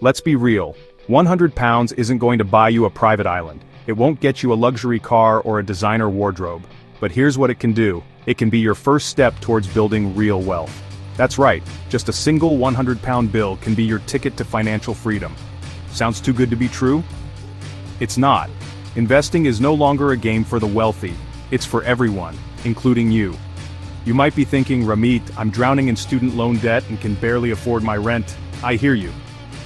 Let's be real, £100 isn't going to buy you a private island. It won't get you a luxury car or a designer wardrobe. But here's what it can do. It can be your first step towards building real wealth. That's right, just a single £100 bill can be your ticket to financial freedom. Sounds too good to be true? It's not. Investing is no longer a game for the wealthy. It's for everyone, including you. You might be thinking, Ramit, I'm drowning in student loan debt and can barely afford my rent. I hear you.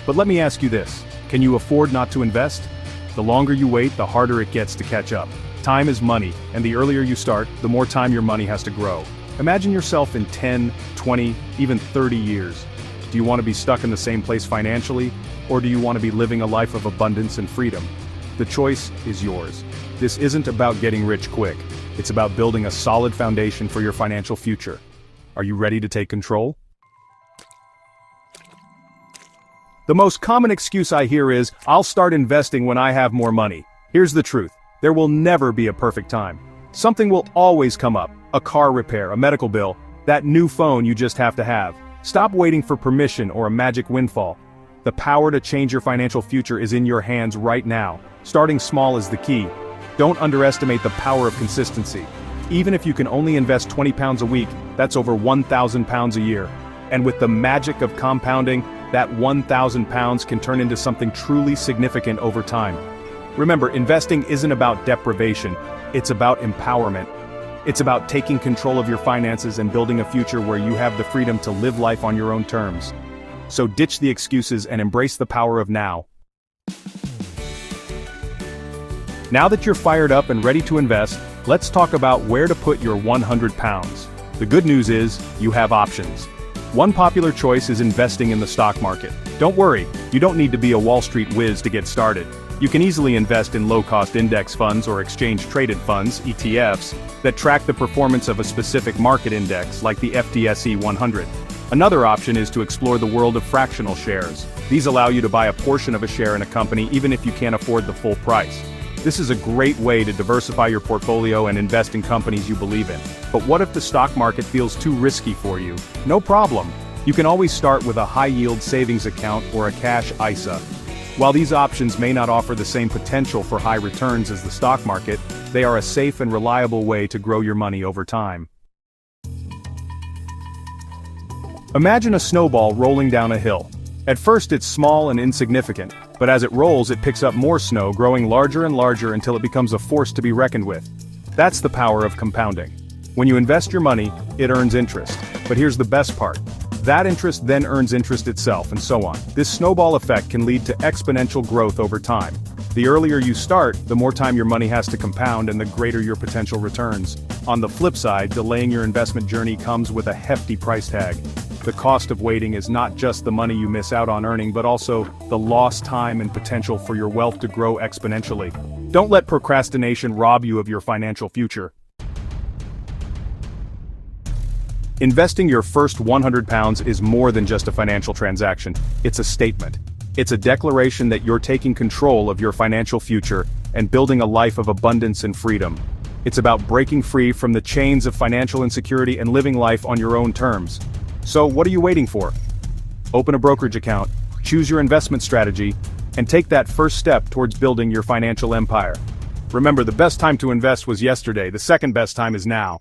But let me ask you this. Can you afford not to invest? The longer you wait, the harder it gets to catch up. Time is money, and the earlier you start, the more time your money has to grow. Imagine yourself in 10, 20, even 30 years. Do you want to be stuck in the same place financially, or do you want to be living a life of abundance and freedom? The choice is yours. This isn't about getting rich quick. It's about building a solid foundation for your financial future. Are you ready to take control? The most common excuse I hear is, I'll start investing when I have more money. Here's the truth. There will never be a perfect time. Something will always come up. A car repair, a medical bill, that new phone you just have to have. Stop waiting for permission or a magic windfall. The power to change your financial future is in your hands right now. Starting small is the key. Don't underestimate the power of consistency. Even if you can only invest £20 a week, that's over £1,000 a year. And with the magic of compounding, that £1,000 can turn into something truly significant over time. Remember, investing isn't about deprivation, it's about empowerment. It's about taking control of your finances and building a future where you have the freedom to live life on your own terms. So ditch the excuses and embrace the power of now. Now that you're fired up and ready to invest, let's talk about where to put your £100. The good news is, you have options. One popular choice is investing in the stock market. Don't worry, you don't need to be a Wall Street whiz to get started. You can easily invest in low-cost index funds or exchange-traded funds, ETFs, that track the performance of a specific market index, like the FTSE 100. Another option is to explore the world of fractional shares. These allow you to buy a portion of a share in a company even if you can't afford the full price. This is a great way to diversify your portfolio and invest in companies you believe in. But what if the stock market feels too risky for you? No problem. You can always start with a high-yield savings account or a cash ISA. While these options may not offer the same potential for high returns as the stock market, they are a safe and reliable way to grow your money over time. Imagine a snowball rolling down a hill. At first it's small and insignificant, but as it rolls it picks up more snow, growing larger and larger until it becomes a force to be reckoned with. That's the power of compounding. When you invest your money, it earns interest. But here's the best part. That interest then earns interest itself, and so on. This snowball effect can lead to exponential growth over time. The earlier you start, the more time your money has to compound and the greater your potential returns. On the flip side, delaying your investment journey comes with a hefty price tag. The cost of waiting is not just the money you miss out on earning, but also the lost time and potential for your wealth to grow exponentially. Don't let procrastination rob you of your financial future. Investing your first £100 is more than just a financial transaction. It's a statement. It's a declaration that you're taking control of your financial future and building a life of abundance and freedom. It's about breaking free from the chains of financial insecurity and living life on your own terms. So what are you waiting for? Open a brokerage account, choose your investment strategy, and take that first step towards building your financial empire. Remember, the best time to invest was yesterday, the second best time is now.